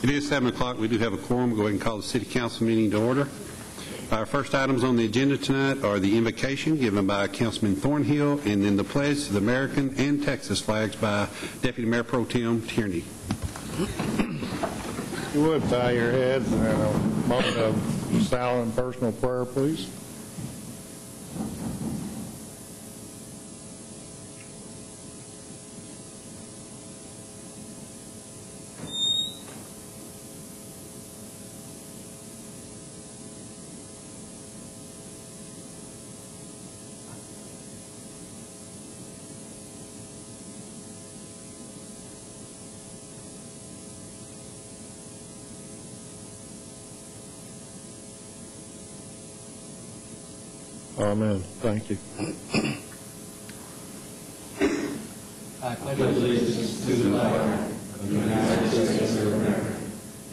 It is 7 o'clock. We do have a quorum. We'll go ahead and call the City Council meeting to order. Our first items on the agenda tonight are the invocation given by Councilman Thornhill and then the pledge to the American and Texas flags by Deputy Mayor Pro Tem Tierney. If you would, bow your heads and a moment of silent and personal prayer, please. Amen. Thank you. I pledge allegiance to the flag of the United States of America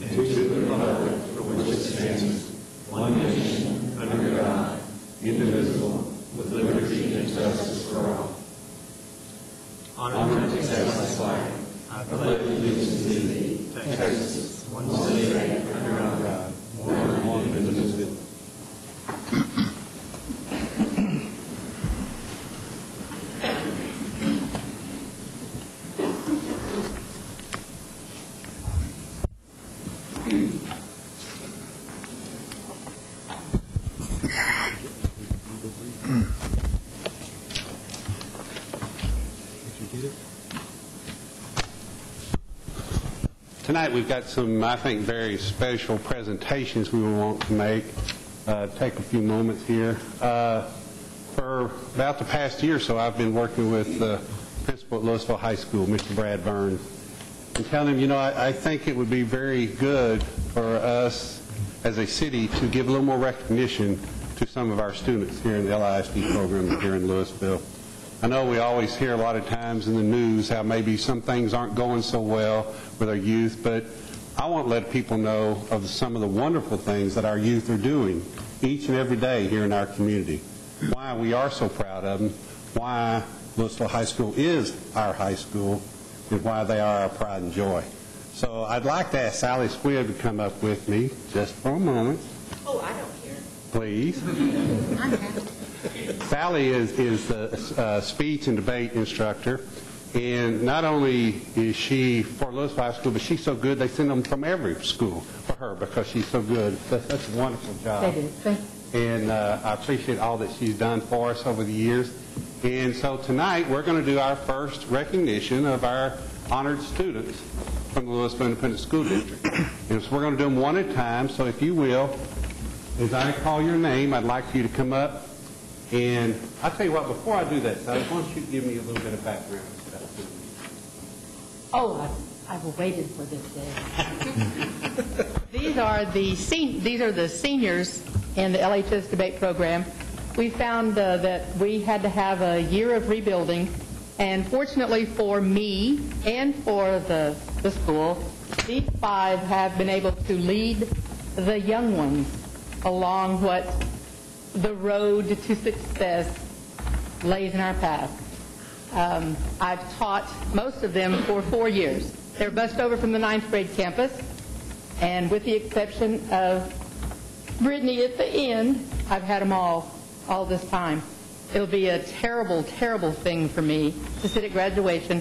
and to the republic for which it stands, one nation, under God, indivisible, with liberty and justice for all. Honor to Texas flag. I pledge allegiance to thee, Texas, one state, under God, one indivisible. Tonight we've got some, I think, very special presentations we will want to make. Take a few moments here. For about the past year or so, I've been working with the principal at Louisville High School, Mr. Brad Burns, and telling him, you know, I think it would be very good for us as a city to give a little more recognition to some of our students here in the LISD program here in Louisville. I know we always hear a lot of times in the news how maybe some things aren't going so well with our youth, but I want to let people know of some of the wonderful things that our youth are doing each and every day here in our community, why we are so proud of them, why Louisville High School is our high school, and why they are our pride and joy. So I'd like to ask Sally Squibb to come up with me just for a moment. Oh, I don't care. Please. I'm happy. Sally is the speech and debate instructor, and not only is she for Louisville High School, but she's so good they send them from every school for her because she's so good. That's a wonderful job. They do. Thank you. And I appreciate all that she's done for us over the years. And so tonight we're going to do our first recognition of our honored students from the Louisville Independent School District. And so we're going to do them one at a time. So if you will, as I call your name, I'd like for you to come up. And I'll tell you what, before I do that, Sally, why don't you give me a little bit of background about you? Oh, I've waited for this day. These are the seniors in the LHS debate program. We found that we had to have a year of rebuilding, and fortunately for me and for the school, these five have been able to lead the young ones along what the road to success lays in our path. I've taught most of them for 4 years. They're bused over from the 9th grade campus, and with the exception of Brittany at the end, I've had them all this time. It'll be a terrible, terrible thing for me to sit at graduation,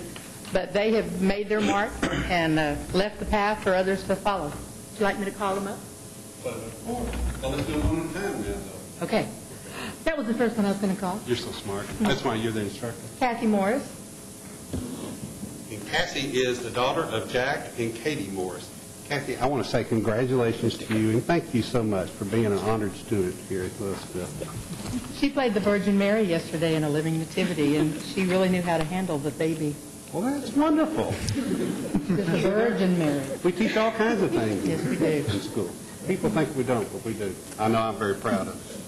but they have made their mark and left the path for others to follow. Would you like me to call them up? Well, let's do them one at a time now, though. Okay. That was the first one I was going to call. You're so smart. That's why you're the instructor. Kathy Morris. And Cassie is the daughter of Jack and Katie Morris. Kathy, I want to say congratulations to you and thank you so much for being an honored student here at Louisville. She played the Virgin Mary yesterday in a living nativity, and she really knew how to handle the baby. Well, that's wonderful. The Virgin Mary. We teach all kinds of things Yes, we do. in school. People think we don't, but we do. I know I'm very proud of it.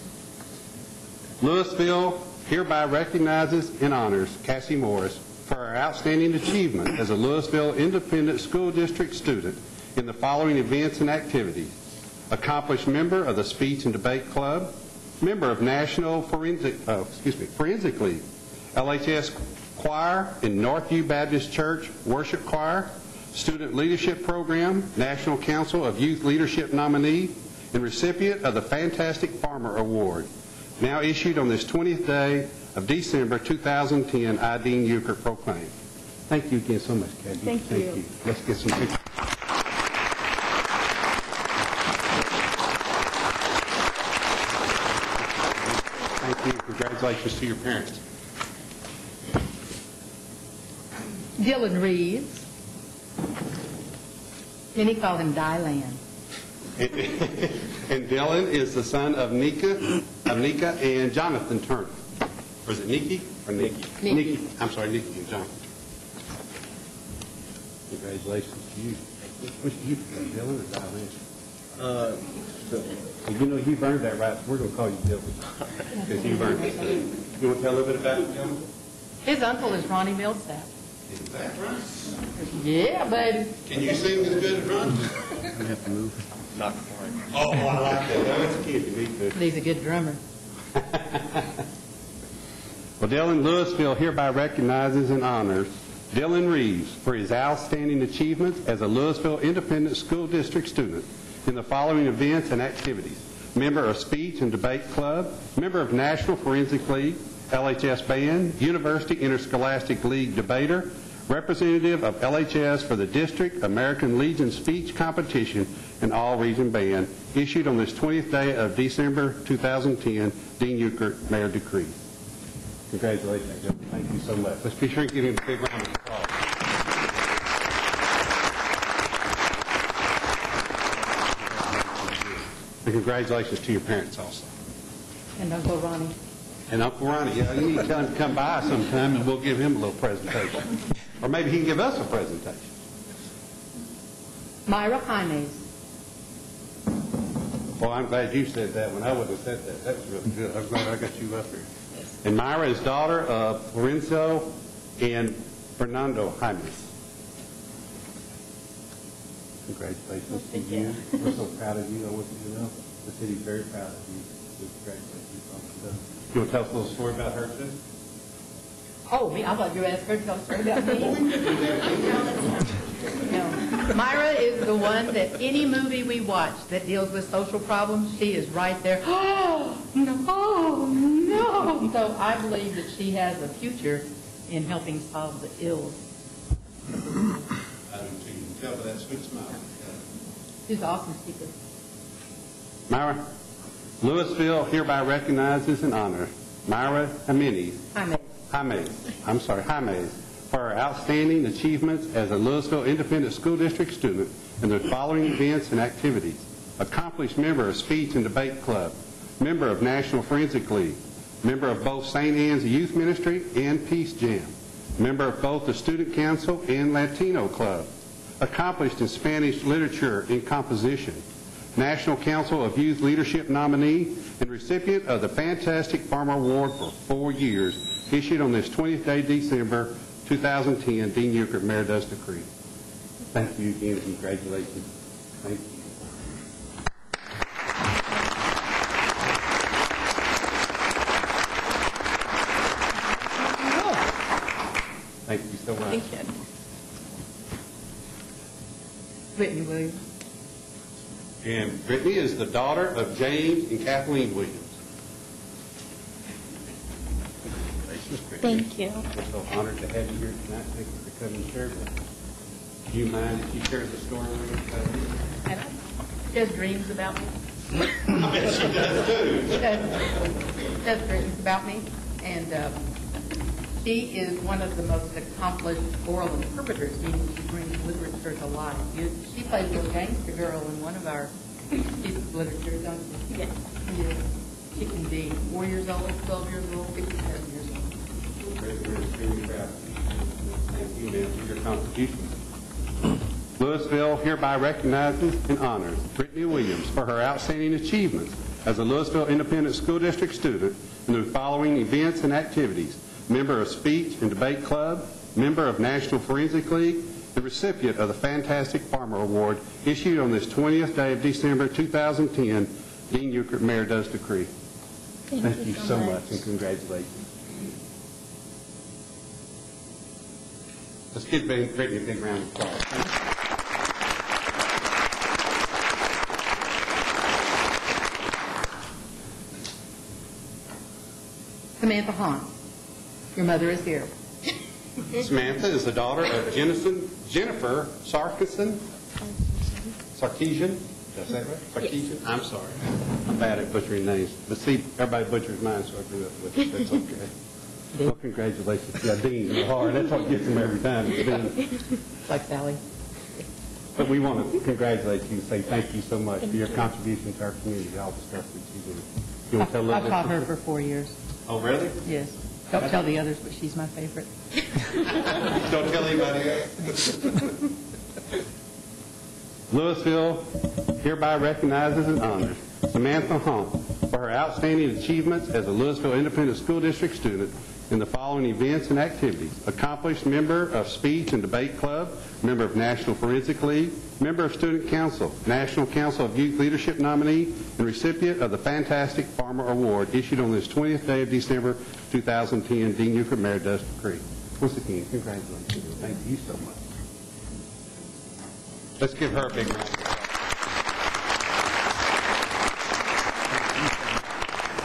Louisville hereby recognizes and honors Cassie Morris for her outstanding achievement as a Louisville Independent School District student in the following events and activities: accomplished member of the Speech and Debate Club, member of National Forensic League, LHS Choir in Northview Baptist Church Worship Choir, Student Leadership Program, National Council of Youth Leadership nominee, and recipient of the Fantastic Farmer Award, now issued on this 20th day of December 2010, I, Dean Euchert, proclaim. Thank you again so much, Kathy. Thank you. Let's get some pictures. Thank you. Congratulations to your parents. Dylan Reeves. Many call him Dylan. And Dylan is the son of Nika and Jonathan Turner. Or is it Nikki or Nikki? Nikki. I'm sorry, Nikki and Jonathan. Congratulations to you. Which do you prefer, Dylan or Dylan? You know, you've earned that right. We're going to call you Dylan. Because you've earned it. You want to tell a little bit about him? His uncle is Ronnie Millsap. Is that right? Yeah, baby. Can you sing as good as Ron? Not quite. Oh, I like that. That was a kid. You need to. He's a good drummer. Well, Dylan Louisville hereby recognizes and honors Dylan Reeves for his outstanding achievements as a Louisville Independent School District student in the following events and activities: member of Speech and Debate Club, member of National Forensic League, LHS Band, University Interscholastic League debater, representative of LHS for the District American Legion Speech Competition and All-Region Band, issued on this 20th day of December 2010, Dean Euchert, Mayor decree. Congratulations, Dylan. Thank you so much. Let's be sure and give him a big round of applause. And congratulations to your parents also. And Uncle Ronnie. And Uncle Ronnie, yeah, you need to tell him to come by sometime and we'll give him a little presentation. Or maybe he can give us a presentation. Myra Jaimes. Well, I'm glad you said that when I wouldn't have said that. That was really good. I'm glad I got you up here. And Myra is daughter of Florencio and Fernando Jaimes. Congratulations to you. We're so proud of you. I want you to know the city's very proud of you. Congratulations on the You want to tell us a little story about her, too? Oh, me? I thought you were asking her to tell a story about me. No. Myra is the one that any movie we watch that deals with social problems, she is right there. Oh, no, oh, no. So I believe that she has a future in helping solve the ills. I don't think you can tell by that sweet smile. She's an awesome speaker. Myra, Louisville hereby recognizes and honors Myra Jaimes for her outstanding achievements as a Louisville Independent School District student in the following events and activities: accomplished member of Speech and Debate Club, member of National Forensic League, member of both St. Anne's Youth Ministry and Peace Jam, member of both the Student Council and Latino Club, accomplished in Spanish literature and composition, National Council of Youth Leadership nominee, and recipient of the Fantastic Farmer Award for 4 years, issued on this 20th day of December 2010, Dean Euchert, Mayor, does decree. Thank you again. Congratulations. Thank you. Thank you so much. Thank you. Whitney Williams. And Brittany is the daughter of James and Kathleen Williams. Thank you. We're so honored to have you here tonight. Thank you for coming and sharing with us. Do you mind if you share the story with us? And she has dreams about me. I bet she does too. She has dreams about me. And she is one of the most accomplished oral interpreters, meaning she brings literature to life. She plays a little gangster girl in one of our pieces of literature, don't she? Yes. Yeah. She can be 4 years old, 12 years old, 57 years old. We're extremely proud. Thank you, ma'am, for your contribution. Louisville hereby recognizes and honors Brittany Williams for her outstanding achievements as a Louisville Independent School District student in the following events and activities: member of Speech and Debate Club, member of National Forensic League, the recipient of the Fantastic Farmer Award, issued on this 20th day of December 2010, Dean Euchert, Mayor, does decree. Thank you so much, and congratulations. Let's give Brittany a big round of applause. Samantha Hahn, your mother is here. Samantha is the daughter of Jennifer Sarkisian. Sarkisian? Did I say it right? Sarkisian? I'm sorry. I'm bad at butchering names. But see, everybody butchers mine, so I grew up with it. That's okay. Well, congratulations. Yeah, Dean, you're hard. That's what gets them every time. Dean. Like Sally. But we want to congratulate you and say thank you so much for your contribution to our community, all the stuff that you do. You want to tell a little I've bit? taught her for 4 years. Oh, really? Yes. Don't tell the others, but she's my favorite. Don't tell anybody else. Louisville hereby recognizes and honors Samantha Hahn for her outstanding achievements as a Louisville Independent School District student in the following events and activities: accomplished member of Speech and Debate Club, member of National Forensic League, member of Student Council, National Council of Youth Leadership nominee, and recipient of the Fantastic Farmer Award issued on this 20th day of December 2010. Dean Newford, Mayor does decree. Once again, congratulations. Thank you so much. Let's give her a big round of applause.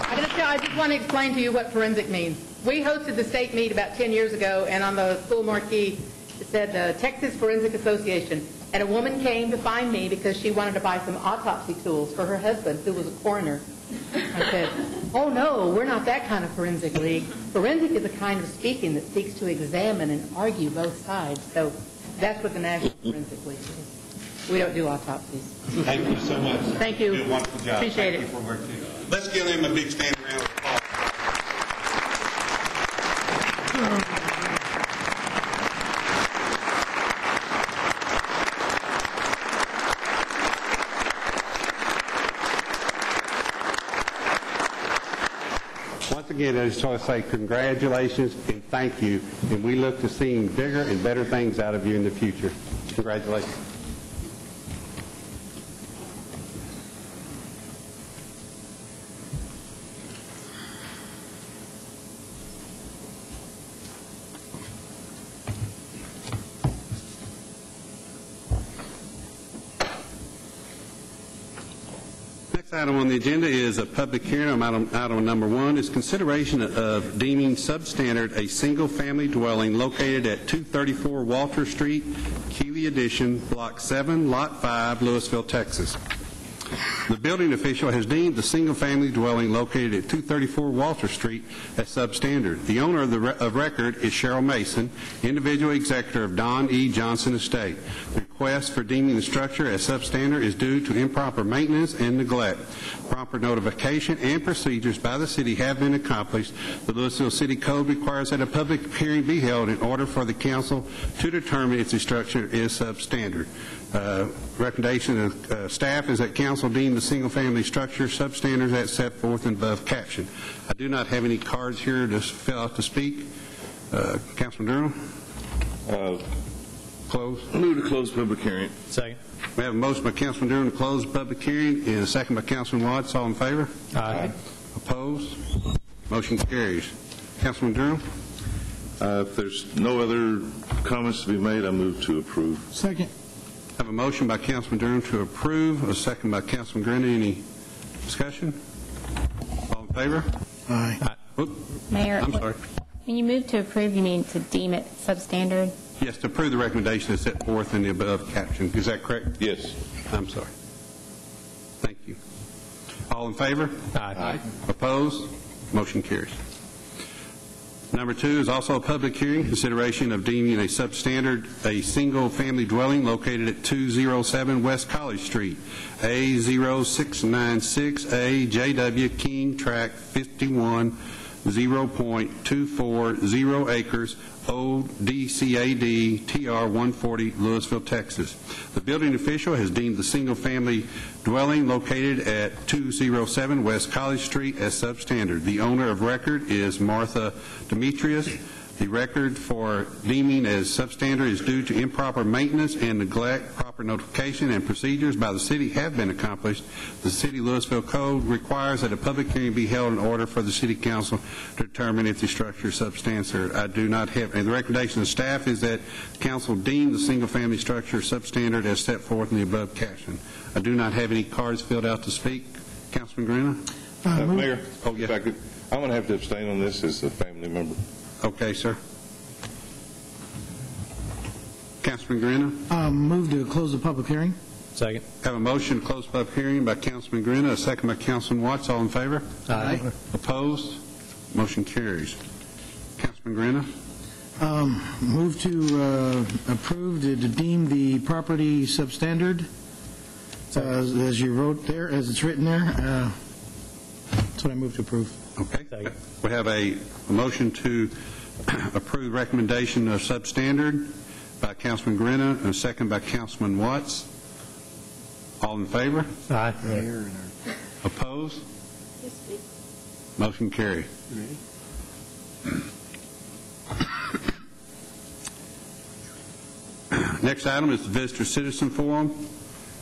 I just want to explain to you what forensic means. We hosted the state meet about 10 years ago, and on the school marquee it said the Texas Forensic Association. And a woman came to find me because she wanted to buy some autopsy tools for her husband, who was a coroner. I said, oh no, we're not that kind of forensic league. Forensic is a kind of speaking that seeks to examine and argue both sides. So that's what the National Forensic League is. We don't do autopsies. Thank you so much. Thank you. You did a wonderful job. Appreciate Thank it. you for work too. Let's give them a big stand round of applause. Once again, I just want to say congratulations and thank you, and we look to seeing bigger and better things out of you in the future. Congratulations. Next item on the agenda is a public hearing. Item number 1 is consideration of deeming substandard a single-family dwelling located at 234 Walter Street, Keeley Addition, Block 7, Lot 5, Louisville, Texas. The building official has deemed the single-family dwelling located at 234 Walter Street as substandard. The owner of record is Cheryl Mason, individual executor of Don E. Johnson Estate. The request for deeming the structure as substandard is due to improper maintenance and neglect. Proper notification and procedures by the city have been accomplished. The Louisville City Code requires that a public hearing be held in order for the council to determine if the structure is substandard. Recommendation of staff is that council deem the single-family structure substandards as set forth in above caption. I do not have any cards here to fill out to speak. Councilman Durham? Close. Move to close public hearing. Second. We have a motion by Councilman Durham to close the public hearing and a second by Councilman Watts. All in favor? Aye. Opposed? Motion carries. Councilman Durham? If there's no other comments to be made, I move to approve. Second. I have a motion by Councilman Durham to approve, a second by Councilman Grundy. Any discussion? All in favor? Aye. Oop, Mayor, I'm sorry. when you move to approve, you mean to deem it substandard? Yes, to approve the recommendation is set forth in the above caption. Is that correct? Yes. I'm sorry. Thank you. All in favor? Aye. Opposed? Motion carries. Number 2 is also a public hearing, consideration of deeming a substandard a single-family dwelling located at 207 West College Street, A0696A JW King Tract 51, 0.240 acres, ODCAD TR 140, Louisville, Texas. The building official has deemed the single-family dwelling located at 207 West College Street as substandard. The owner of record is Martha Demetrius. The record for deeming as substandard is due to improper maintenance and neglect. Proper proper notification and procedures by the city have been accomplished, the City of Louisville Code requires that a public hearing be held in order for the City Council to determine if the structure is substandard. I do not have, and the recommendation of staff is that council deem the single-family structure substandard as set forth in the above caption. I do not have any cards filled out to speak. Councilman Grena? Mayor, Oh, yeah. if I could, I'm going to have to abstain on this as a family member. Okay, sir. Councilman Grena? Move to close the public hearing. Second. Have a motion to close public hearing by Councilman Grena, a second by Councilman Watts. All in favor? Aye. Opposed? Motion carries. Councilman Grena? Move to approve to deem the property substandard, as you wrote there, as it's written there. That's what I move to approve. Okay. Second. We have a motion to approve the recommendation of substandard by Councilman Grena and a second by Councilman Watts. All in favor? Aye. Opposed? Motion carried. Next item is the Visitor Citizen Forum.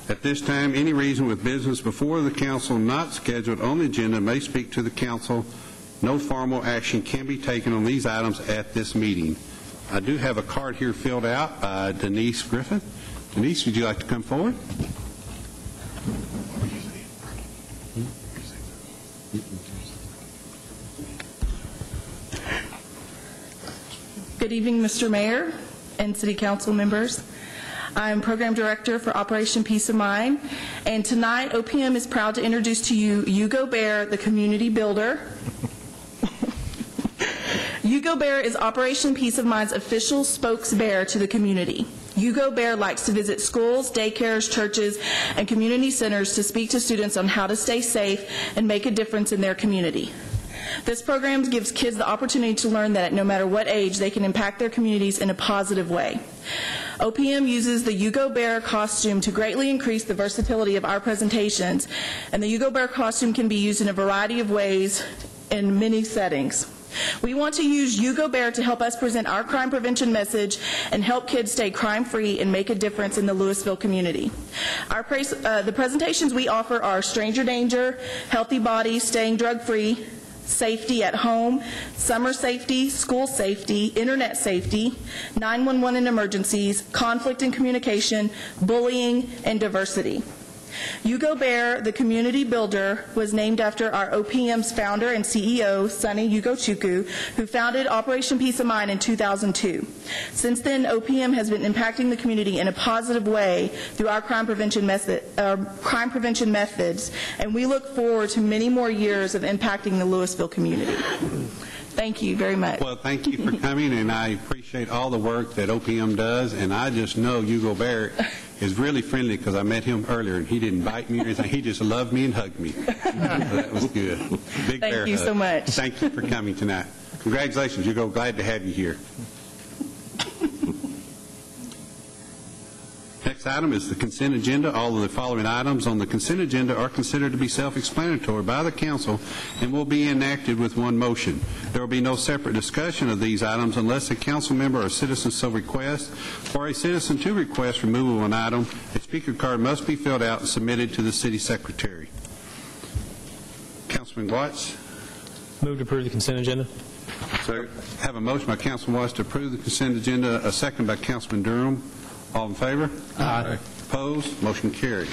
At this time, any reason with business before the council not scheduled on the agenda may speak to the council. No formal action can be taken on these items at this meeting. I do have a card here filled out by Denise Griffin. Denise, would you like to come forward? Good evening, Mr. Mayor and City Council members. I'm Program Director for Operation Peace of Mind, and tonight OPM is proud to introduce to you Hugo Bear, the community builder. Hugo Bear is Operation Peace of Mind's official spokesbear to the community. Hugo Bear likes to visit schools, daycares, churches, and community centers to speak to students on how to stay safe and make a difference in their community. This program gives kids the opportunity to learn that no matter what age, they can impact their communities in a positive way. OPM uses the Hugo Bear costume to greatly increase the versatility of our presentations, and the Hugo Bear costume can be used in a variety of ways in many settings. We want to use Hugo Bear to help us present our crime prevention message and help kids stay crime-free and make a difference in the Louisville community. The presentations we offer are stranger danger, healthy body, staying drug-free, safety at home, summer safety, school safety, internet safety, 911 and emergencies, conflict and communication, bullying, and diversity. Hugo Bear, the community builder, was named after our OPM's founder and CEO, Sonny Ugochukwu, who founded Operation Peace of Mind in 2002. Since then, OPM has been impacting the community in a positive way through our crime prevention methods, and we look forward to many more years of impacting the Louisville community. Thank you very much. Well, thank you for coming, and I appreciate all the work that OPM does, and I just know Hugo Bear is really friendly because I met him earlier, and he didn't bite me or anything. He just loved me and hugged me. So that was good. Big bear Thank you hug. so much. Thank you for coming tonight. Congratulations, Hugo. Glad to have you here. Next item is the consent agenda. All of the following items on the consent agenda are considered to be self-explanatory by the council and will be enacted with one motion. There will be no separate discussion of these items unless a council member or citizen so requests. For a citizen to request removal of an item, a speaker card must be filled out and submitted to the city secretary. Councilman Watts? Move to approve the consent agenda. Second. Have a motion by Councilman Watts to approve the consent agenda, a second by Councilman Durham. All in favor? Aye. Opposed? Motion carries.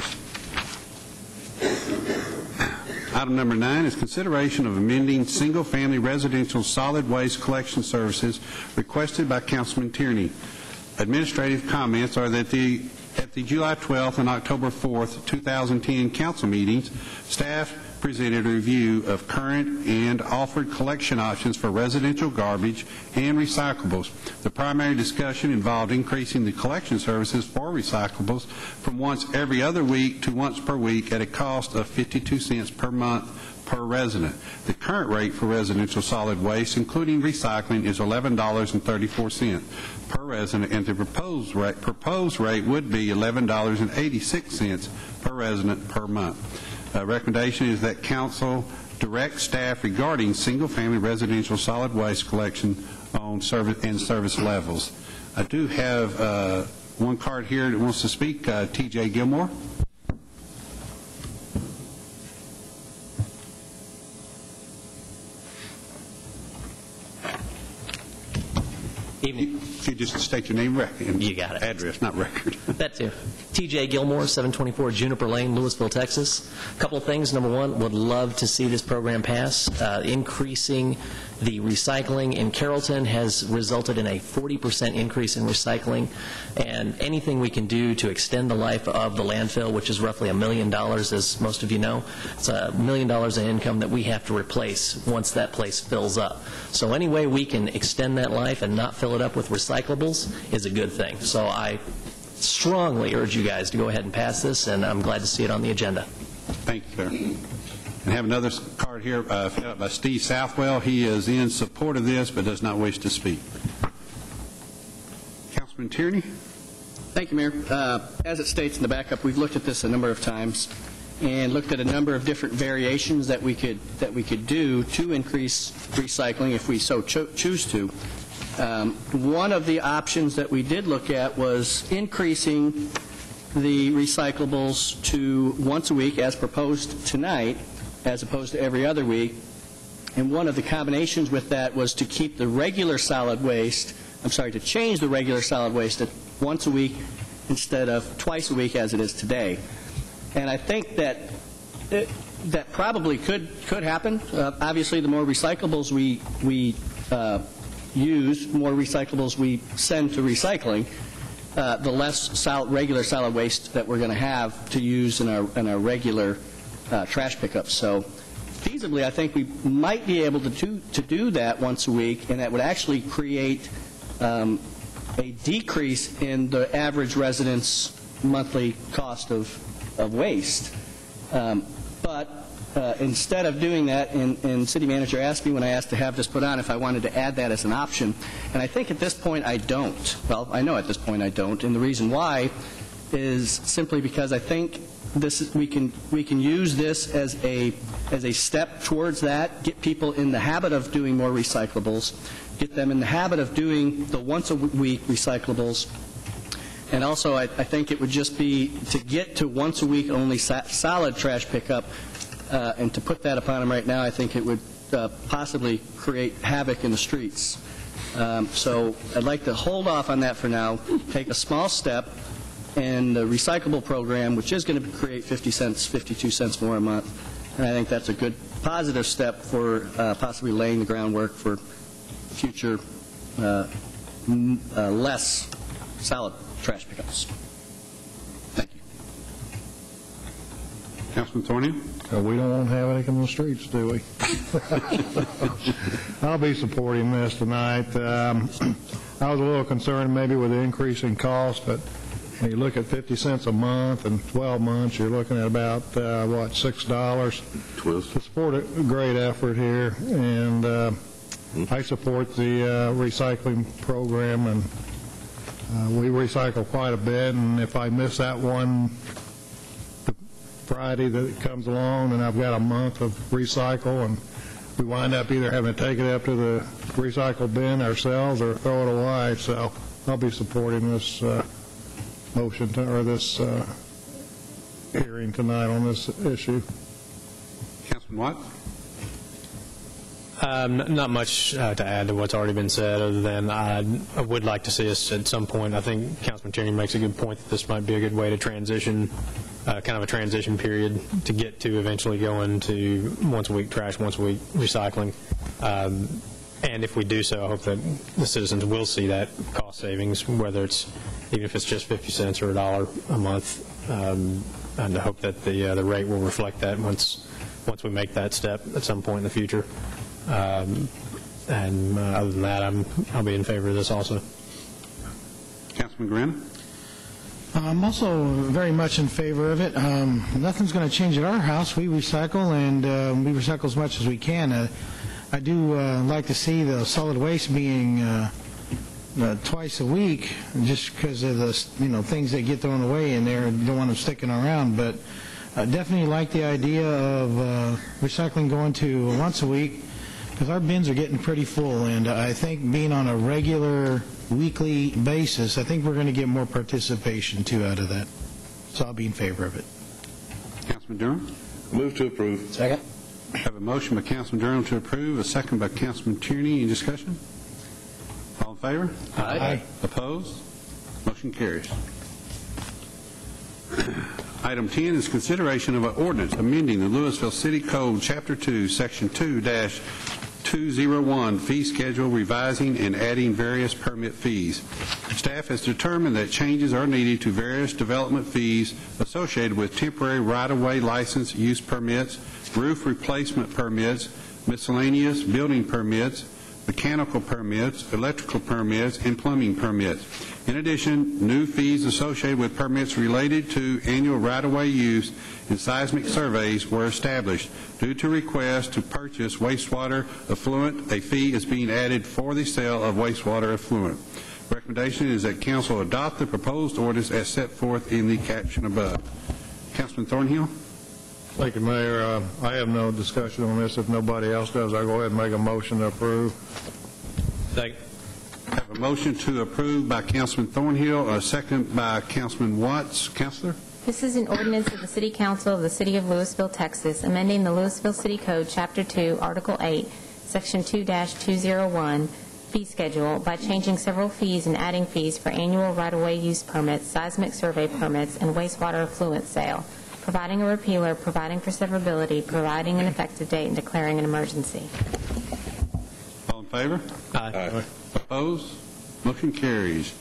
Item number 9 is consideration of amending single-family residential solid waste collection services requested by Councilman Tierney. Administrative comments are that at the July 12th and October 4th, 2010 council meetings, staff presented a review of current and offered collection options for residential garbage and recyclables. The primary discussion involved increasing the collection services for recyclables from once every other week to once per week at a cost of 52 cents per month per resident. The current rate for residential solid waste, including recycling, is $11.34 per resident, and the proposed rate would be $11.86 per resident per month. Recommendation is that council direct staff regarding single-family residential solid waste collection on service levels. I do have one card here that wants to speak, T.J. Gilmore. Evening. If you just state your name, and You got it. address, not record. That too. T.J. Gilmore, 724 Juniper Lane, Louisville, Texas. A couple of things. Number one, would love to see this program pass. Increasing the recycling in Carrollton has resulted in a 40% increase in recycling, and anything we can do to extend the life of the landfill, which is roughly $1 million, as most of you know, it's $1 million in income that we have to replace once that place fills up. So any way we can extend that life and not fill it up with recyclables is a good thing. So I strongly urge you guys to go ahead and pass this, and I'm glad to see it on the agenda. Thank you, sir. And have another card here filled out by Steve Southwell. He is in support of this but does not wish to speak. Councilman Tierney? Thank you, Mayor. As it states in the backup, we've looked at this a number of times and looked at a number of different variations that we could do to increase recycling if we so choose to. One of the options that we did look at was increasing the recyclables to once a week as proposed tonight, as opposed to every other week. And one of the combinations with that was to keep the regular solid waste, to change the regular solid waste to once a week instead of twice a week as it is today. And I think that that probably could happen. Obviously, the more recyclables we use, more recyclables we send to recycling, the less regular solid waste that we're going to have to use in our regular trash pickups. So feasibly, I think we might be able to do that once a week, and that would actually create a decrease in the average resident's monthly cost of waste. But instead of doing that, and City Manager asked me when I asked to have this put on if I wanted to add that as an option, and I think at this point I don't. Well, I know at this point I don't, and the reason why is simply because I think we can use this as a step towards that, get people in the habit of doing more recyclables, get them in the habit of doing the once-a-week recyclables, and also I think it would just be to get to once-a-week only solid trash pickup, and to put that upon them right now, I think it would possibly create havoc in the streets. So I'd like to hold off on that for now, take a small step, and the recyclable program, which is going to create 50 cents, 52 cents more a month. And I think that's a good positive step for possibly laying the groundwork for future less solid trash pickups. Thank you. Councilman Thornhill? We don't want to have anything in the streets, do we? I'll be supporting this tonight. I was a little concerned maybe with the increase in cost, but when you look at 50 cents a month and 12 months, you're looking at about, $6. 12. To support a great effort here, and I support the recycling program, and we recycle quite a bit, and if I miss that one Friday that it comes along, and I've got a month of recycle, and we wind up either having to take it up to the recycle bin ourselves or throw it away. So I'll be supporting this motion or this hearing tonight on this issue. Councilman Watt? Not much to add to what's already been said, other than I would like to see us at some point. I think Councilman Tierney makes a good point that this might be a good way to transition, kind of a transition period to get to eventually going to once-a-week trash, once-a-week recycling. And if we do so, I hope that the citizens will see that cost savings, whether it's even if it's just 50 cents or $1 a month, and I hope that the rate will reflect that once we make that step at some point in the future. And other than that, I'll be in favor of this also. Councilman Graham? I'm also very much in favor of it. Nothing's going to change at our house. We recycle, and we recycle as much as we can. I do like to see the solid waste being twice a week, just because of the things that get thrown away in there. You don't want them sticking around, but I definitely like the idea of recycling going to once a week, because our bins are getting pretty full, and I think being on a regular weekly basis, I think we're going to get more participation, too, out of that. So I'll be in favor of it. Councilman Durham? Move to approve. Second. I have a motion by Councilman Durham to approve, a second by Councilman Tierney. Any discussion? All in favor? Aye. Opposed? Motion carries. Item 10 is consideration of an ordinance amending the Louisville City Code, Chapter 2, Section 2-201, fee schedule, revising and adding various permit fees. Staff has determined that changes are needed to various development fees associated with temporary right-of-way license use permits, roof replacement permits, miscellaneous building permits, mechanical permits, electrical permits, and plumbing permits. In addition, new fees associated with permits related to annual right-of-way use and seismic surveys were established. Due to requests to purchase wastewater effluent, a fee is being added for the sale of wastewater effluent. Recommendation is that council adopt the proposed ordinance as set forth in the caption above. Councilman Thornhill? Thank you, Mayor. I have no discussion on this. If nobody else does, I'll go ahead and make a motion to approve. Second. I have a motion to approve by Councilman Thornhill, a second by Councilman Watts. Counselor? This is an ordinance of the City Council of the City of Louisville, Texas, amending the Louisville City Code, Chapter 2, Article 8, Section 2-201, fee schedule by changing several fees and adding fees for annual right-of-way use permits, seismic survey permits, and wastewater effluent sale, providing a repealer, providing for severability, providing an effective date, and declaring an emergency. All in favor? Aye. Opposed? Motion carries.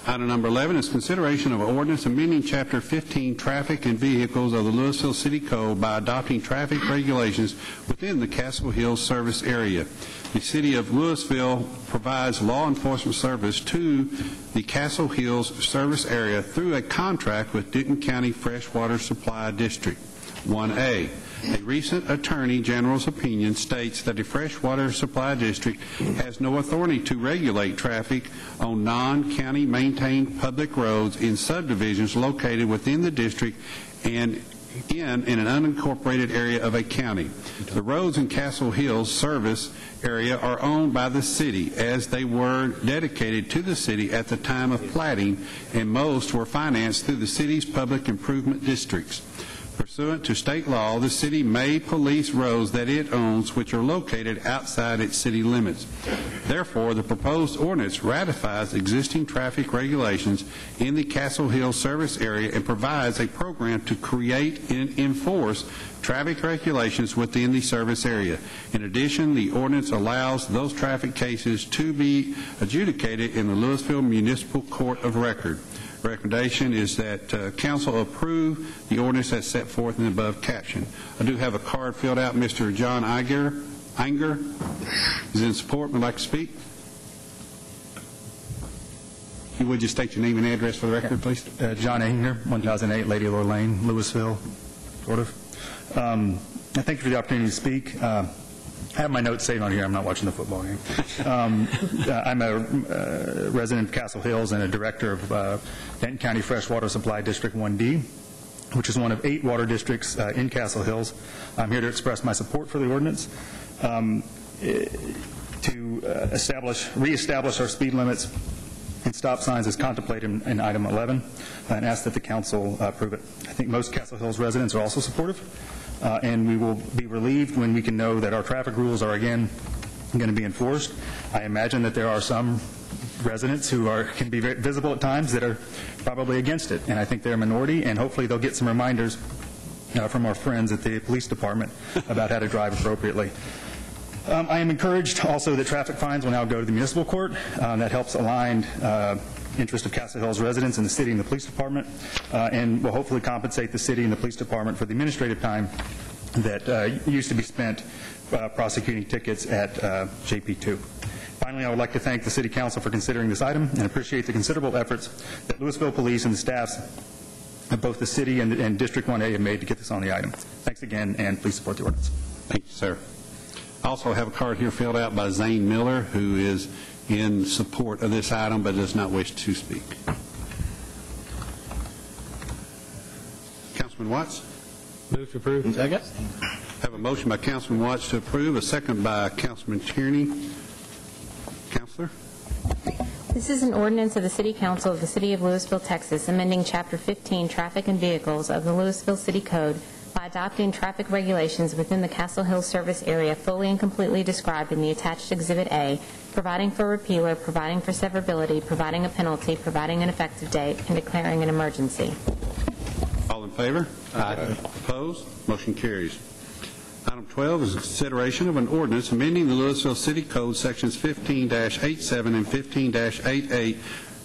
Item number 11 is consideration of an ordinance amending Chapter 15, Traffic and Vehicles of the Louisville City Code by adopting traffic regulations within the Castle Hills service area. The City of Louisville provides law enforcement service to the Castle Hills service area through a contract with Denton County Freshwater Supply District. 1A. A recent Attorney General's opinion states that the Freshwater Supply District has no authority to regulate traffic on non-county maintained public roads in subdivisions located within the district and in an unincorporated area of a county. The roads in Castle Hills service area are owned by the city, as they were dedicated to the city at the time of platting, and most were financed through the city's public improvement districts. Pursuant to state law, the city may police roads that it owns which are located outside its city limits. Therefore, the proposed ordinance ratifies existing traffic regulations in the Castle Hills service area and provides a program to create and enforce traffic regulations within the service area. In addition, the ordinance allows those traffic cases to be adjudicated in the Louisville Municipal Court of Record. Recommendation is that council approve the ordinance as set forth in the above caption. I do have a card filled out. Mr. John Inger is in support. Would like to speak? You would just state your name and address for the record, please? John Inger, 1008 Lady Lore Lane, Louisville, sort of. Thank you for the opportunity to speak. I have my notes saved on here. I'm not watching the football game. I'm a resident of Castle Hills and a director of Denton County Freshwater Supply District 1D, which is one of 8 water districts in Castle Hills. I'm here to express my support for the ordinance to reestablish our speed limits and stop signs as contemplated in item 11, and ask that the council approve it. I think most Castle Hills residents are also supportive. And we will be relieved when we can know that our traffic rules are again going to be enforced. I imagine that there are some residents who can be very visible at times that are probably against it, and I think they're a minority, and hopefully they'll get some reminders from our friends at the police department about how to drive appropriately. I am encouraged also that traffic fines will now go to the municipal court. That helps align interest of Castle Hills residents in the city and the police department, and will hopefully compensate the city and the police department for the administrative time that used to be spent prosecuting tickets at JP2. Finally, I would like to thank the City Council for considering this item and appreciate the considerable efforts that Louisville Police and the staffs of both the city and District 1A have made to get this on the item. Thanks again, and please support the ordinance. Thank you, sir. I also have a card here filled out by Zane Miller, who is in support of this item but does not wish to speak. Councilman Watts? Move to approve. Second. I have a motion by Councilman Watts to approve, a second by Councilman Tierney. Counselor? This is an ordinance of the City Council of the City of Louisville, Texas, amending Chapter 15, Traffic and Vehicles of the Louisville City Code by adopting traffic regulations within the Castle Hills service area fully and completely described in the attached Exhibit A, providing for repealer, providing for severability, providing a penalty, providing an effective date, and declaring an emergency. All in favor? Aye. Opposed? Motion carries. Item 12 is a consideration of an ordinance amending the Louisville City Code, Sections 15-87 and 15-88,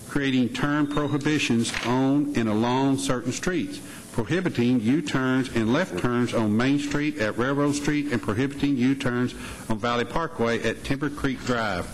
creating turn prohibitions on and along certain streets, prohibiting U-turns and left turns on Main Street at Railroad Street, and prohibiting U-turns on Valley Parkway at Timber Creek Drive.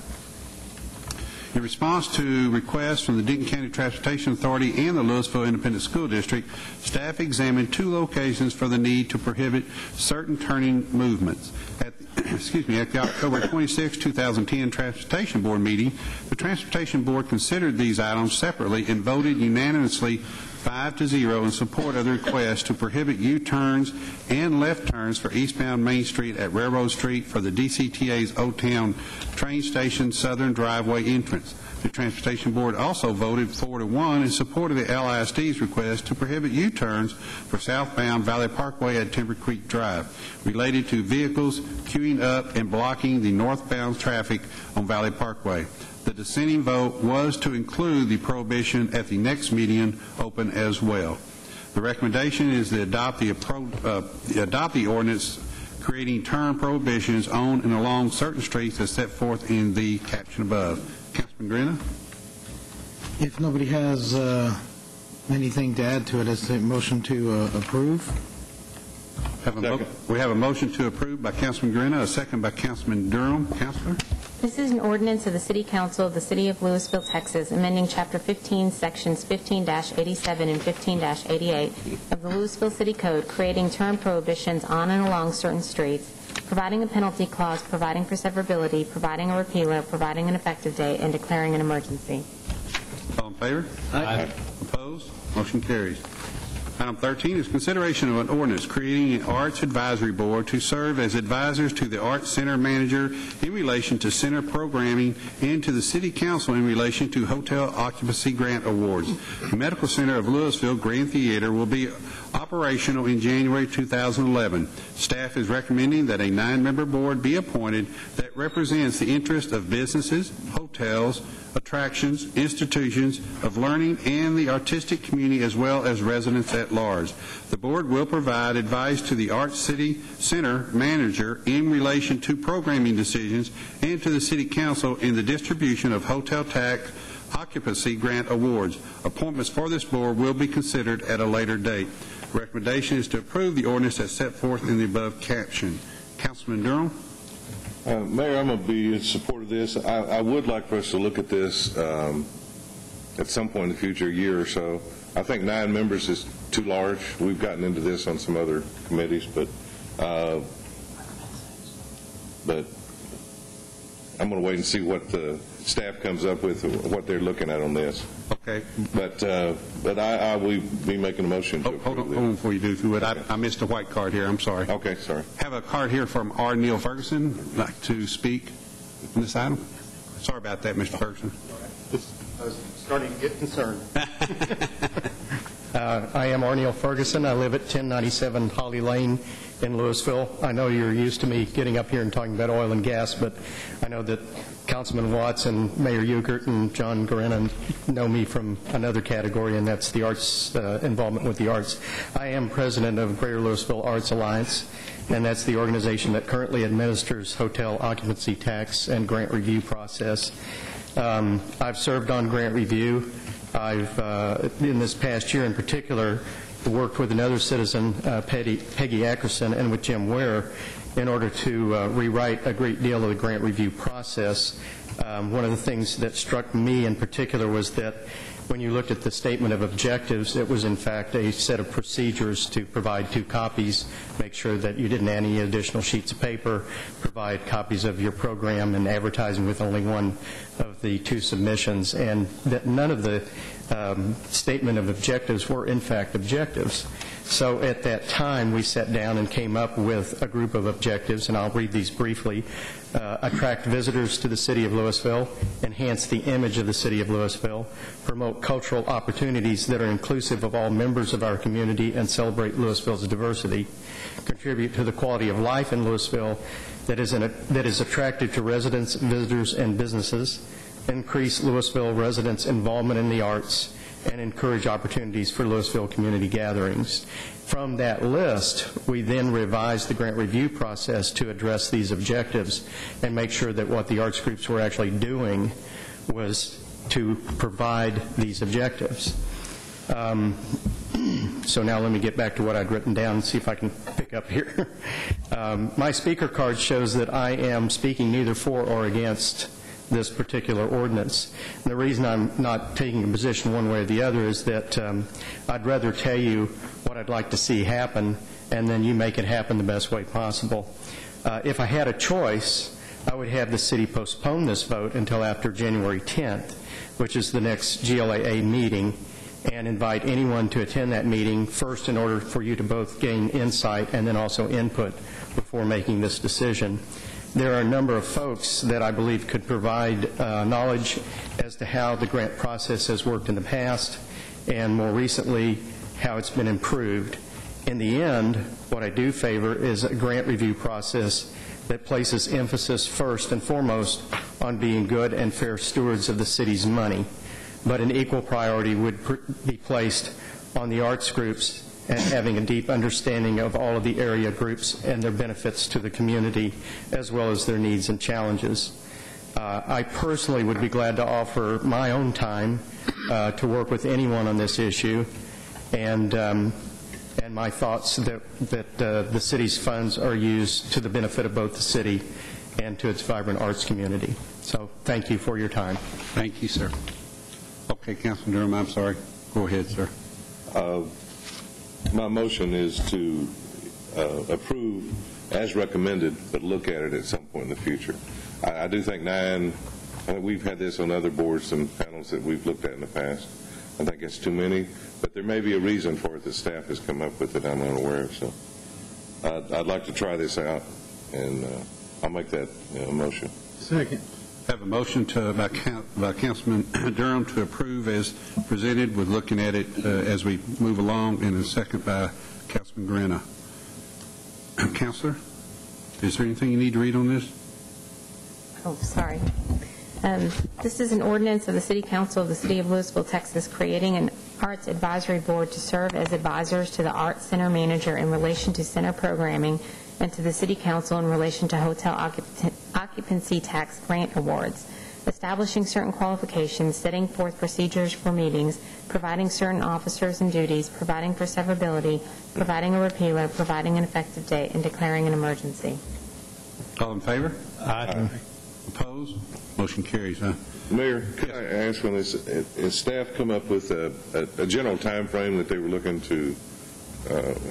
In response to requests from the Denton County Transportation Authority and the Louisville Independent School District, staff examined 2 locations for the need to prohibit certain turning movements. At the October 26, 2010 Transportation Board meeting, the Transportation Board considered these items separately and voted unanimously 5-0 in support of the request to prohibit U-turns and left turns for eastbound Main Street at Railroad Street for the DCTA's Old Town train station southern driveway entrance. The Transportation Board also voted 4-1 in support of the LISD's request to prohibit U-turns for southbound Valley Parkway at Timber Creek Drive, related to vehicles queuing up and blocking the northbound traffic on Valley Parkway. The dissenting vote was to include the prohibition at the next median open as well. The recommendation is to adopt the ordinance creating turn prohibitions on and along certain streets as set forth in the caption above. Councilman Grena? If nobody has anything to add to it, it's a motion to approve. We have a motion to approve by Councilman Grena, a second by Councilman Durham. Councilor? This is an ordinance of the City Council of the City of Louisville, Texas, amending Chapter 15, Sections 15-87 and 15-88 of the Louisville City Code, creating turn prohibitions on and along certain streets, providing a penalty clause, providing for severability, providing a repealer, providing an effective date, and declaring an emergency. All in favor? Aye. Opposed? Motion carries. Item 13 is consideration of an ordinance creating an Arts Advisory Board to serve as advisors to the Arts Center manager in relation to center programming and to the City Council in relation to hotel occupancy grant awards. The Medical Center of Louisville Grand Theater will be operational in January 2011. Staff is recommending that a 9-member board be appointed that represents the interest of businesses, hotels, attractions, institutions of learning, and the artistic community, as well as residents at large. The board will provide advice to the Arts City Center manager in relation to programming decisions and to the City Council in the distribution of hotel tax occupancy grant awards. Appointments for this board will be considered at a later date. The recommendation is to approve the ordinance as set forth in the above caption. Councilman Durham? Mayor, I'm going to be in support of this. I would like for us to look at this at some point in the future, a year or so. I think 9 members is too large. We've gotten into this on some other committees, but I'm going to wait and see what the staff comes up with, what they're looking at on this. Okay. But I will be making a motion to approve hold on before you do it. I missed a white card here. I'm sorry. Okay, sorry. Have a card here from R. Neil Ferguson. I'd like to speak on this item. Sorry about that, Mr. Ferguson. I was starting to get concerned. I am R. Neil Ferguson. I live at 1097 Holly Lane in Louisville. I know you're used to me getting up here and talking about oil and gas, but I know that Councilman Watts and Mayor Ukert and John Gorena know me from another category, and that's the arts, involvement with the arts. I am president of Greater Louisville Arts Alliance, and that's the organization that currently administers hotel occupancy tax and grant review process. I've served on grant review. I've, in this past year in particular, worked with another citizen, Peggy Ackerson, and with Jim Ware in order to rewrite a great deal of the grant review process. One of the things that struck me in particular was that when you looked at the statement of objectives, it was in fact a set of procedures to provide 2 copies, make sure that you didn't add any additional sheets of paper, provide copies of your program and advertising with only one of the 2 submissions, and that none of the statement of objectives were in fact objectives. So at that time, we sat down and came up with a group of objectives, and I'll read these briefly. Attract visitors to the city of Louisville, enhance the image of the city of Louisville, promote cultural opportunities that are inclusive of all members of our community and celebrate Louisville's diversity, contribute to the quality of life in Louisville that is attractive to residents, visitors, and businesses, increase Louisville residents' involvement in the arts, and encourage opportunities for Louisville community gatherings. From that list, we then revised the grant review process to address these objectives and make sure that what the arts groups were actually doing was to provide these objectives. So now let me get back to what I'd written down and see if I can pick up here. My speaker card shows that I am speaking neither for or against this particular ordinance. And the reason I'm not taking a position one way or the other is that I'd rather tell you what I'd like to see happen, and then you make it happen the best way possible. If I had a choice, I would have the city postpone this vote until after January 10th, which is the next GLAA meeting, and invite anyone to attend that meeting first in order for you to both gain insight and then also input before making this decision. There are a number of folks that I believe could provide knowledge as to how the grant process has worked in the past and more recently how it's been improved. In the end, what I do favor is a grant review process that places emphasis first and foremost on being good and fair stewards of the city's money, but an equal priority would be placed on the arts groups and having a deep understanding of all of the area groups and their benefits to the community, as well as their needs and challenges. I personally would be glad to offer my own time to work with anyone on this issue, and my thoughts that the city's funds are used to the benefit of both the city and to its vibrant arts community. So thank you for your time. Thank you, sir. Okay, Councilman Durham, I'm sorry. Go ahead, sir. My motion is to approve as recommended, but look at it at some point in the future. I do think we've had this on other boards, some panels that we've looked at in the past. I think it's too many, but there may be a reason for it that staff has come up with that I'm unaware of. So I'd like to try this out, and I'll make that motion. Second. I have a motion by Councilman Durham to approve as presented with looking at it as we move along, and a second by Councilman Grena. Councilor, is there anything you need to read on this? Oh, sorry. This is an ordinance of the City Council of the City of Louisville, Texas, creating an Arts Advisory Board to serve as advisors to the Arts Center manager in relation to center programming and to the City Council in relation to hotel occupancy tax grant awards, establishing certain qualifications, setting forth procedures for meetings, providing certain officers and duties, providing for severability, providing a repealer, providing an effective date, and declaring an emergency. All in favor? Aye. Opposed? Motion carries, huh? Mayor, could I ask on this, has staff come up with a general time frame that they were looking to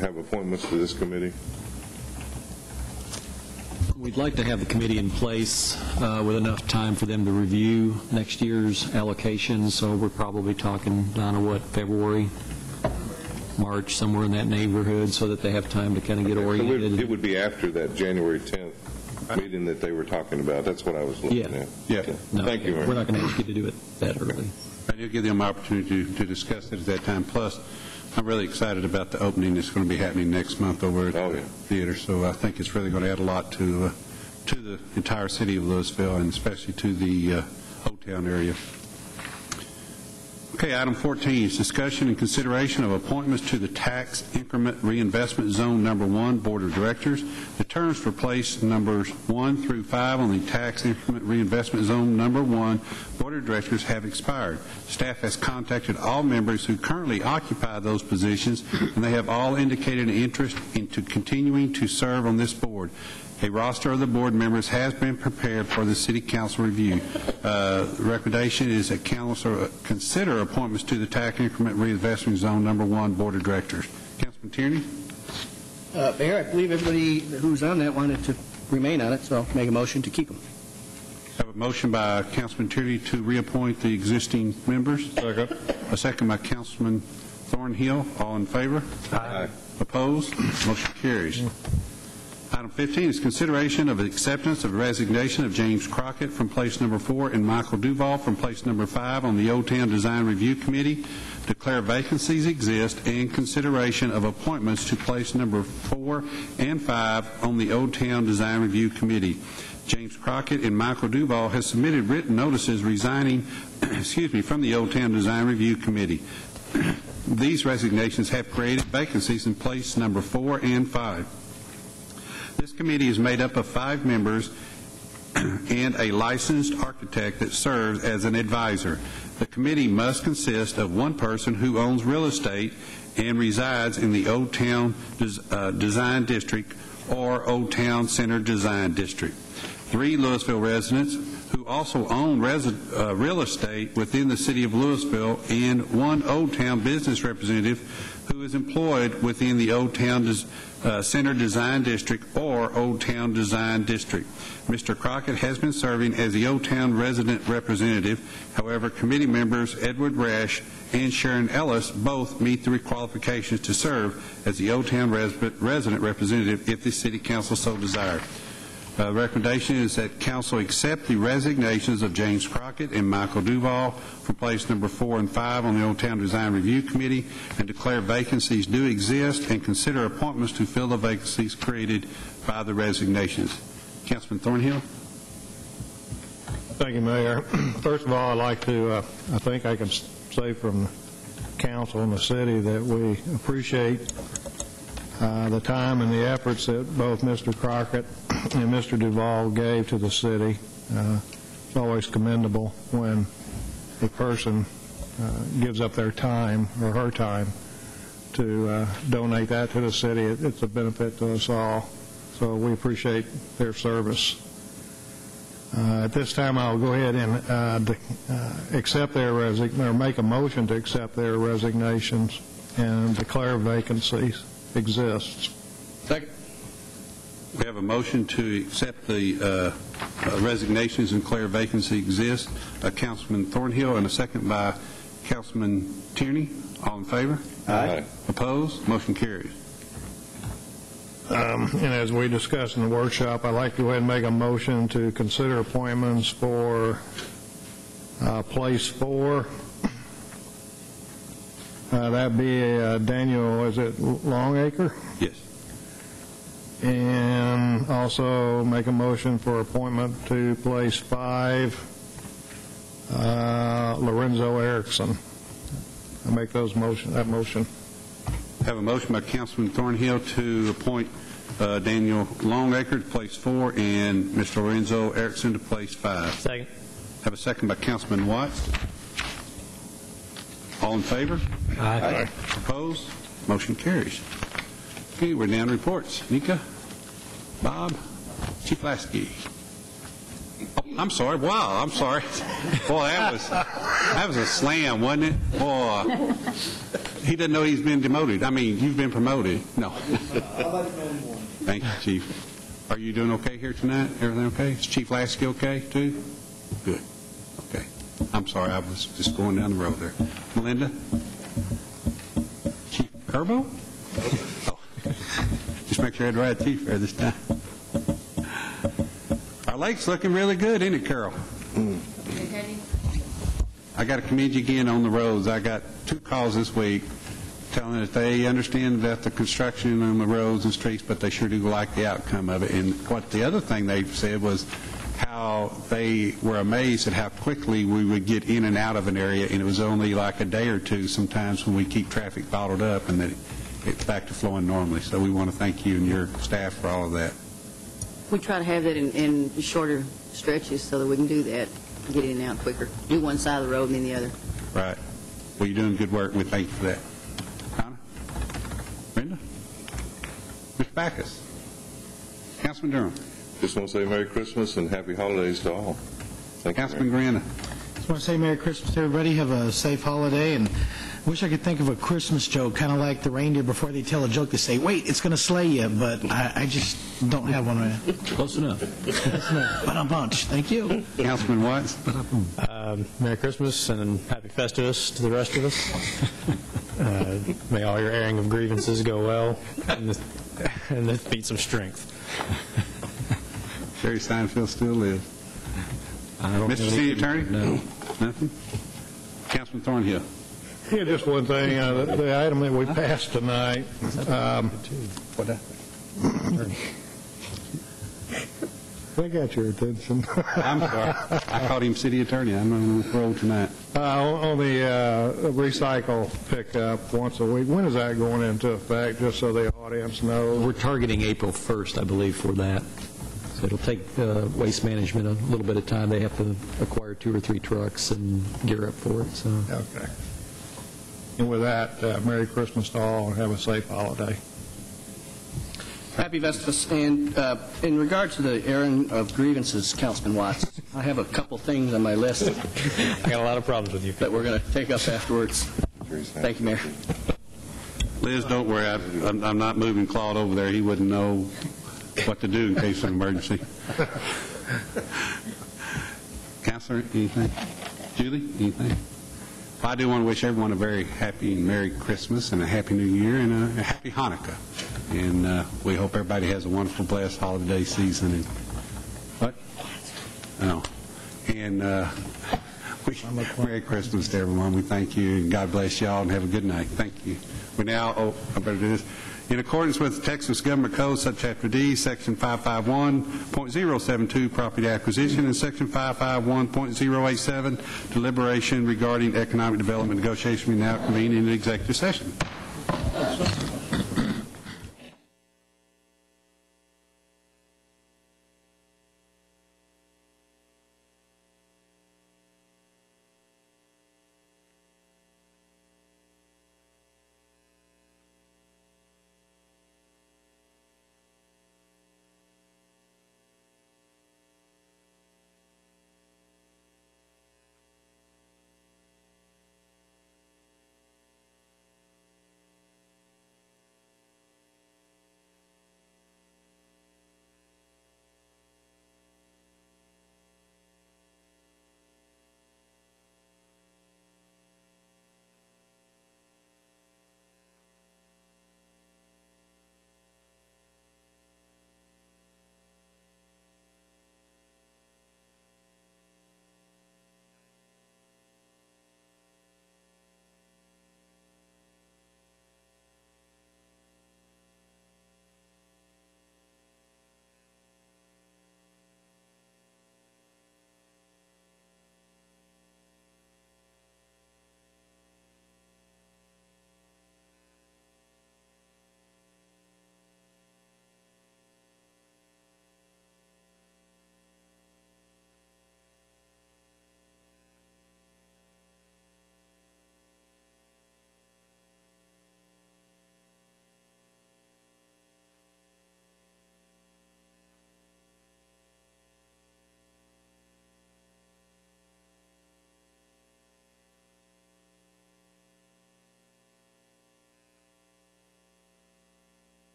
have appointments to this committee? We'd like to have the committee in place with enough time for them to review next year's allocations, so we're probably talking, Donna, February, March, somewhere in that neighborhood, so that they have time to kind of get oriented. So it would be after that January 10th meeting that they were talking about. That's what I was looking at. Yeah. Okay. No, Thank you, Mayor. we're not going to ask you to do it that early. I do give them an opportunity to discuss it at that time. Plus, I'm really excited about the opening that's going to be happening next month over at the theater. So I think it's really going to add a lot to the entire city of Louisville, and especially to the Old Town area. Okay, item 14 is discussion and consideration of appointments to the Tax Increment Reinvestment Zone Number 1 Board of Directors. The terms for place numbers 1 through 5 on the Tax Increment Reinvestment Zone Number 1 Board of Directors have expired. Staff has contacted all members who currently occupy those positions, and they have all indicated an interest into continuing to serve on this board. A roster of the board members has been prepared for the City Council review. The recommendation is that Council consider appointments to the Tax Increment Reinvestment Zone Number 1 Board of Directors. Councilman Tierney? Mayor, I believe everybody who's on that wanted to remain on it, so I'll make a motion to keep them. I have a motion by Councilman Tierney to reappoint the existing members. Second. A second by Councilman Thornhill. All in favor? Aye. Opposed? Motion carries. Item 15 is consideration of acceptance of resignation of James Crockett from place number 4 and Michael Duval from place number 5 on the Old Town Design Review Committee. Declare vacancies exist and consideration of appointments to place number 4 and 5 on the Old Town Design Review Committee. James Crockett and Michael Duval has submitted written notices resigning from the Old Town Design Review Committee. These resignations have created vacancies in place number 4 and 5. This committee is made up of 5 members and a licensed architect that serves as an advisor. The committee must consist of one person who owns real estate and resides in the Old Town Design District or Old Town Center Design District. 3 Louisville residents who also own real estate within the city of Louisville, and 1 Old Town business representative who is employed within the Old Town Center Design District or Old Town Design District. Mr. Crockett has been serving as the Old Town resident representative. However, committee members Edward Rash and Sharon Ellis both meet the qualifications to serve as the Old Town resident representative if the City Council so desires. The recommendation is that council accept the resignations of James Crockett and Michael Duval from place number 4 and 5 on the Old Town Design Review Committee, and declare vacancies do exist and consider appointments to fill the vacancies created by the resignations. Councilman Thornhill. Thank you, Mayor. First of all, I'd like to, I think I can say from the council and the city that we appreciate the time and the efforts that both Mr. Crockett and Mr. Duval gave to the city. It's always commendable when a person gives up their time or her time to donate that to the city. It's a benefit to us all, so we appreciate their service. At this time, I'll go ahead and accept their or make a motion to accept their resignations and declare vacancies exists. Second. We have a motion to accept the resignations and declare vacancy exists. Councilman Thornhill, and a second by Councilman Tierney. All in favor? Aye. Opposed? Motion carries. And as we discussed in the workshop, I'd like to go ahead and make a motion to consider appointments for place 4. That'd be Daniel, is it Longacre? Yes. And also make a motion for appointment to place 5, Lorenzo Erickson. I make that motion. Have a motion by Councilman Thornhill to appoint Daniel Longacre to place 4 and Mr. Lorenzo Erickson to place 5. Second. Have a second by Councilman Watts. All in favor? Aye. Opposed? Motion carries. Okay, we're down to reports. Nika, Bob, Chief Lasky. Oh, I'm sorry. Wow, I'm sorry. Boy, that was a slam, wasn't it? Boy, he doesn't know he's been demoted. I mean, you've been promoted. No. Thank you, Chief. Are you doing okay here tonight? Everything okay? Is Chief Lasky okay, too? Good. Okay. I'm sorry, I was just going down the road there. Melinda? Chief Kerbo? Oh. Just make sure I had the right chief there this time. Our lake's looking really good, isn't it, Carol? I got to commend you again on the roads. I got 2 calls this week telling that they understand about the construction on the roads and streets, but they sure do like the outcome of it. And what the other thing they said was how they were amazed at how quickly we would get in and out of an area, and it was only like a day or 2 sometimes when we keep traffic bottled up, and then it's back to flowing normally. So we want to thank you and your staff for all of that. We try to have that in shorter stretches so that we can do that, get in and out quicker. Do one side of the road and then the other. Right. Well, you're doing good work, and we thank you for that. Connor? Brenda? Mr. Backus? Councilman Durham? Just want to say Merry Christmas and Happy Holidays to all. Thank you. Councilman Grana? Just want to say Merry Christmas to everybody. Have a safe holiday, and wish I could think of a Christmas joke, kind of like the reindeer before they tell a joke, they say, wait, it's going to slay you, but I just don't have one right now. Close enough. But I'm bunch. Thank you. Councilman Watts? Merry Christmas and Happy Festivus to the rest of us. May all your airing of grievances go well, and this beat some strength. Jerry Steinfeld still lives. Mr. City Attorney? No. Nothing? Councilman Thornhill? Yeah, just one thing, the item that we passed tonight, they got your attention. I'm sorry. I called him City Attorney. I'm on the roll tonight. On the recycle pickup once a week, when is that going into effect, just so the audience knows? We're targeting April 1st, I believe, for that. So it'll take Waste Management a little bit of time. They have to acquire 2 or 3 trucks and gear up for it. So. Okay. And with that, Merry Christmas to all, and have a safe holiday. Happy Festivus. And in regard to the airing of grievances, Councilman Watts, I have a couple things on my list I got a lot of problems with you. that we're going to take up afterwards. Thank you, Mayor. Liz, don't worry. I'm not moving Claude over there. He wouldn't know what to do in case of an emergency. Counselor, anything? Julie, anything? Well, I do want to wish everyone a very happy and Merry Christmas and a Happy New Year and a Happy Hanukkah. And we hope everybody has a wonderful, blessed holiday season. And what? Oh. And Merry Christmas to everyone. We thank you, and God bless y'all, and have a good night. Thank you. We now, I better do this. In accordance with the Texas Government Code, Subchapter D, Section 551.072, Property Acquisition, and Section 551.087, Deliberation regarding Economic Development Negotiation, we now convene in an executive session.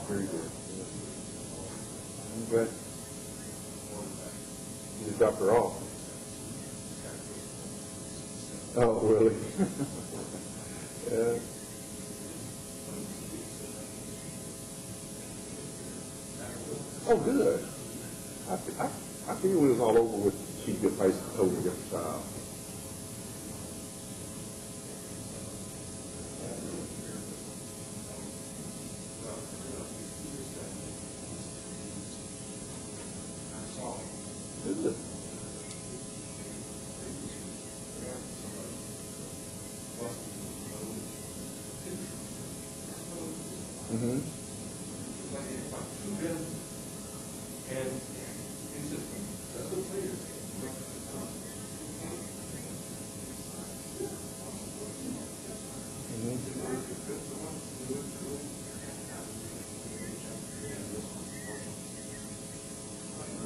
Very good. I'm glad you just dropped her off. Oh, really? Yeah. Oh, good. I feel it was all over with she'd get placed totally different style. Good. Mm-hmm.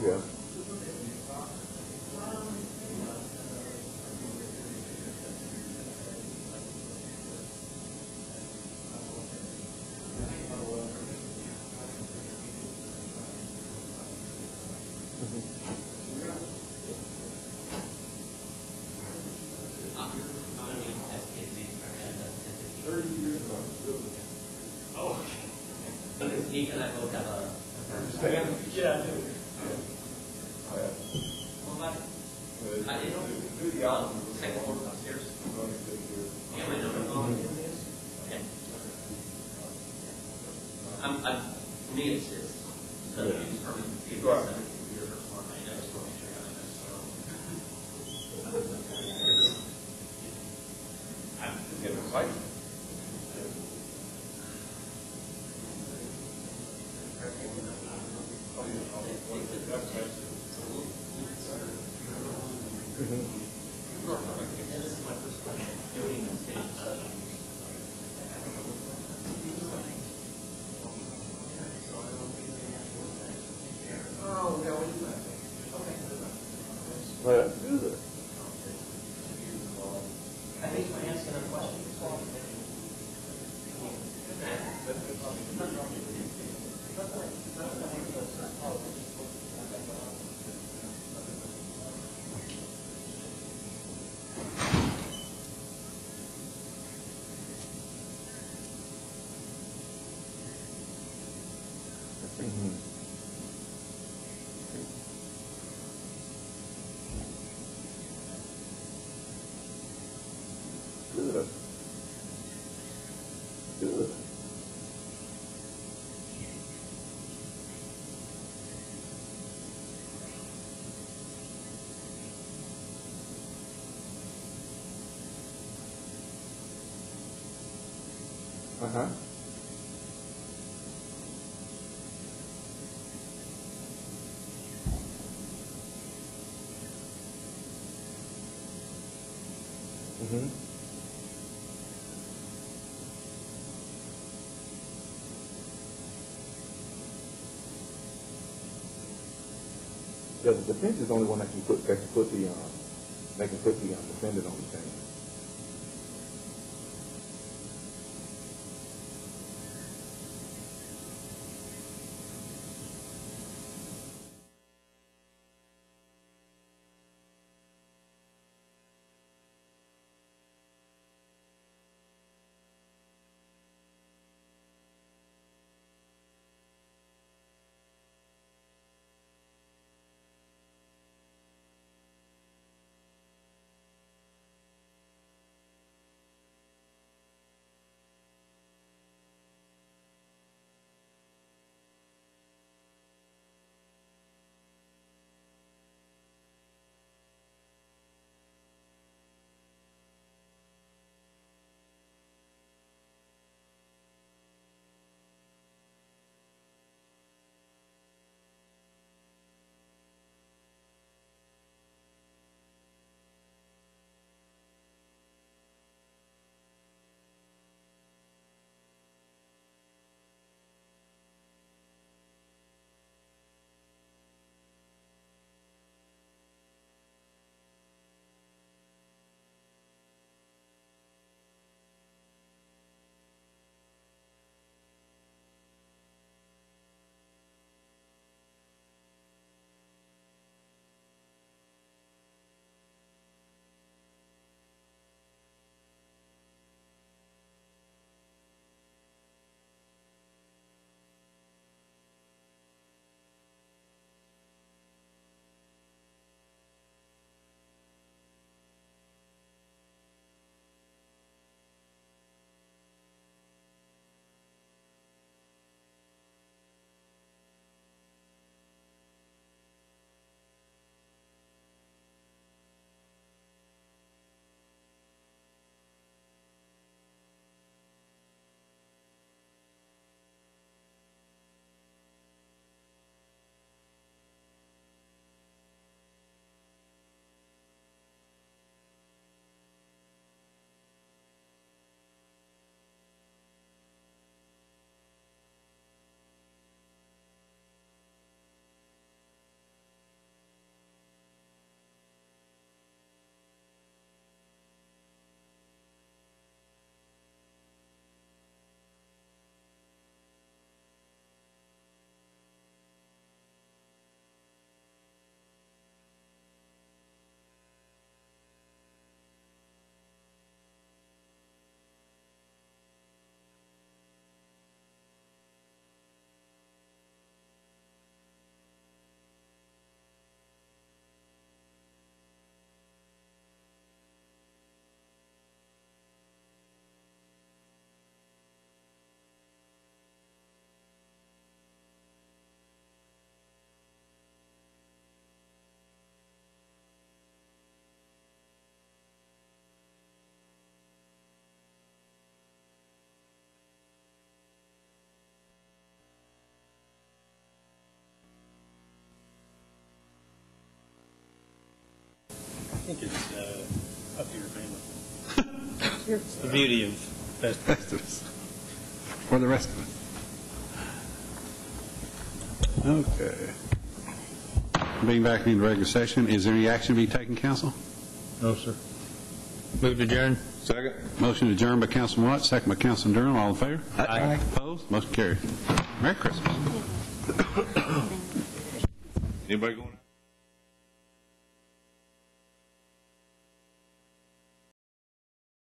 Yeah. Steve and I both have a... Yeah, I do. I didn't know. Take one more upstairs. Yeah, my number. Okay. For me, it's so you just probably feel like you're smart. I know, just want to make sure I got this. I'm getting excited. Well, that's good. I think my answer to that question is Good. Good. Uh-huh. Mm-hmm. Yeah, the defense is the only one that can put the defendant on the stand. think it's up to your family. It's the beauty of Festivus. For the rest of us. Okay. Being back in regular session, is there any action to be taken, council? No, sir. Move to adjourn. Second. Motion adjourned by Councilman Watts, second by Councilman Durham. All in favor? Aye. Opposed? Motion carried. Merry Christmas. Anybody going?